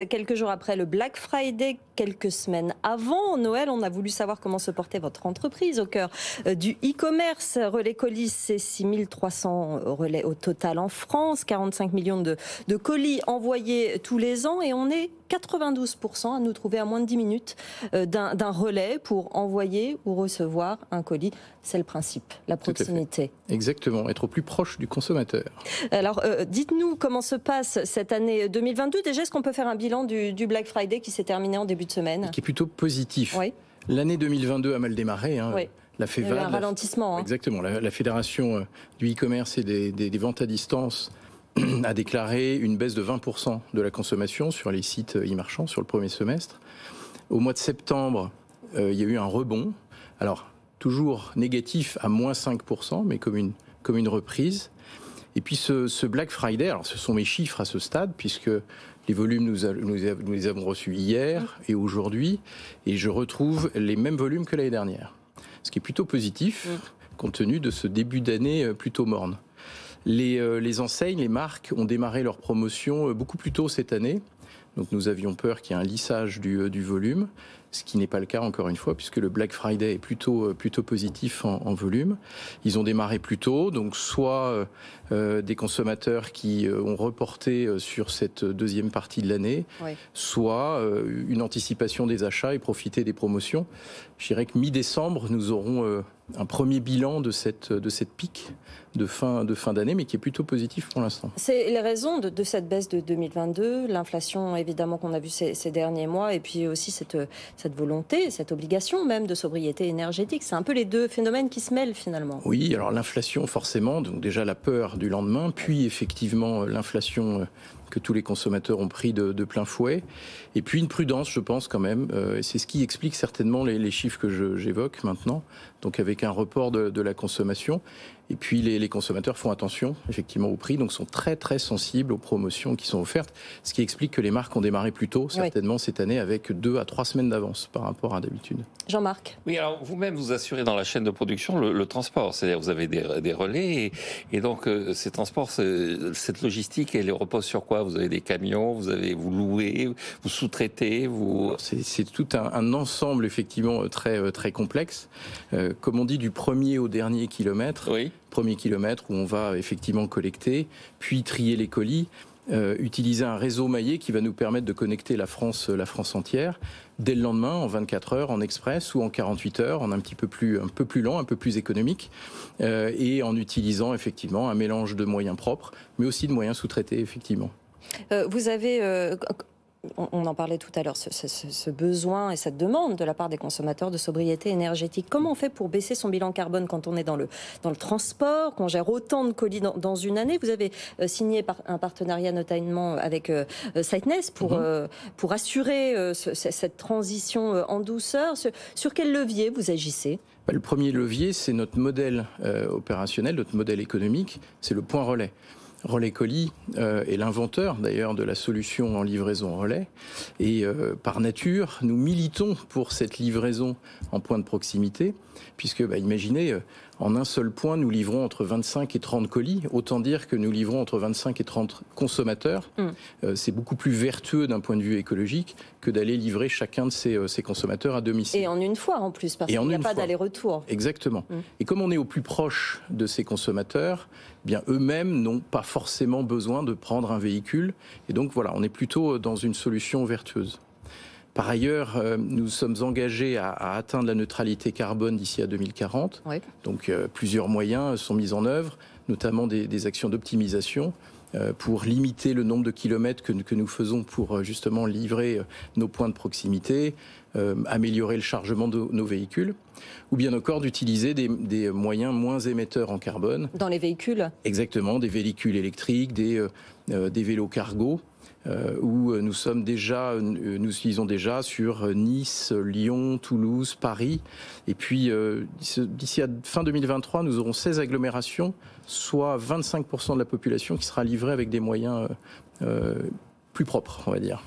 Quelques jours après le Black Friday, quelques semaines avant Noël, on a voulu savoir comment se portait votre entreprise au cœur du e-commerce. Relais Colis, c'est 6300 relais au total en France, 45 millions de colis envoyés tous les ans et on est 92% à nous trouver à moins de 10 minutes d'un relais pour envoyer ou recevoir un colis. C'est le principe, la proximité. Exactement, être au plus proche du consommateur. Alors, dites-nous comment se passe cette année 2022. Déjà, est-ce qu'on peut faire un bilan du Black Friday qui s'est terminé en début de semaine? Qui est plutôt positif. Oui. L'année 2022 a mal démarré. Oui. La Il y a eu un ralentissement. Exactement. La Fédération du e-commerce et des ventes à distance a déclaré une baisse de 20% de la consommation sur les sites e-marchands sur le premier semestre. Au mois de septembre, il y a eu un rebond. Alors, toujours négatif à moins 5%, mais comme une reprise. Et puis ce Black Friday, alors ce sont mes chiffres à ce stade, puisque les volumes, nous les avons reçus hier et aujourd'hui, et je retrouve les mêmes volumes que l'année dernière. Ce qui est plutôt positif, compte tenu de ce début d'année plutôt morne. Les enseignes, les marques ont démarré leur promotion beaucoup plus tôt cette année. Donc nous avions peur qu'il y ait un lissage du volume, ce qui n'est pas le cas encore une fois, puisque le Black Friday est plutôt positif en volume. Ils ont démarré plus tôt, donc soit des consommateurs qui ont reporté sur cette deuxième partie de l'année, oui, soit une anticipation des achats et profiter des promotions. Je dirais que mi-décembre, nous aurons un premier bilan de cette pique de fin d'année, mais qui est plutôt positif pour l'instant. C'est les raisons de cette baisse de 2022, l'inflation évidemment qu'on a vu ces derniers mois, et puis aussi cette volonté, cette obligation même de sobriété énergétique. C'est un peu les deux phénomènes qui se mêlent finalement. Oui, alors l'inflation forcément, donc déjà la peur du lendemain, puis effectivement l'inflation que tous les consommateurs ont pris de plein fouet, et puis une prudence, je pense quand même, et c'est ce qui explique certainement les chiffres que j'évoque maintenant, donc avec un report de la consommation. Et puis les consommateurs font attention effectivement au prix, donc sont très très sensibles aux promotions qui sont offertes, ce qui explique que les marques ont démarré plus tôt, certainement oui, cette année, avec 2 à 3 semaines d'avance par rapport à d'habitude. Jean-Marc. Oui, alors vous-même vous assurez dans la chaîne de production le transport, c'est-à-dire vous avez des relais et donc ces transports, cette logistique, elle repose sur quoi? Vous avez des camions, vous louez, vous sous-traitez, C'est tout un ensemble effectivement très très complexe. Comme on dit, du premier au dernier kilomètre. Oui. Premier kilomètre où on va effectivement collecter, puis trier les colis, utiliser un réseau maillé qui va nous permettre de connecter la France entière, dès le lendemain, en 24 heures, en express ou en 48 heures, en un peu plus lent, un peu plus économique, et en utilisant effectivement un mélange de moyens propres, mais aussi de moyens sous-traités, effectivement. Vous avez... On en parlait tout à l'heure, ce besoin et cette demande de la part des consommateurs de sobriété énergétique. Comment on fait pour baisser son bilan carbone quand on est dans le transport, qu'on gère autant de colis dans une année? Vous avez signé un partenariat notamment avec Sightness pour assurer cette transition en douceur. Sur quel levier vous agissez? Le premier levier, c'est notre modèle opérationnel, notre modèle économique, c'est le point relais. Relais Colis est l'inventeur d'ailleurs de la solution en livraison relais et par nature nous militons pour cette livraison en point de proximité puisque imaginez en un seul point nous livrons entre 25 et 30 colis, autant dire que nous livrons entre 25 et 30 consommateurs. C'est beaucoup plus vertueux d'un point de vue écologique que d'aller livrer chacun de ces consommateurs à domicile. Et en une fois en plus, parce qu'il n'y a pas d'aller-retour. Exactement. Et comme on est au plus proche de ces consommateurs, bien eux-mêmes n'ont pas forcément besoin de prendre un véhicule. Et donc voilà, on est plutôt dans une solution vertueuse. Par ailleurs, nous sommes engagés à atteindre la neutralité carbone d'ici à 2040. Oui. Donc plusieurs moyens sont mis en œuvre, notamment des actions d'optimisation pour limiter le nombre de kilomètres que nous faisons pour justement livrer nos points de proximité, améliorer le chargement de nos véhicules, ou bien encore d'utiliser des moyens moins émetteurs en carbone. Dans les véhicules? Exactement, des véhicules électriques, des vélos cargo. Où nous utilisons déjà sur Nice, Lyon, Toulouse, Paris. Et puis, d'ici à fin 2023, nous aurons 16 agglomérations, soit 25% de la population qui sera livrée avec des moyens plus propres, on va dire.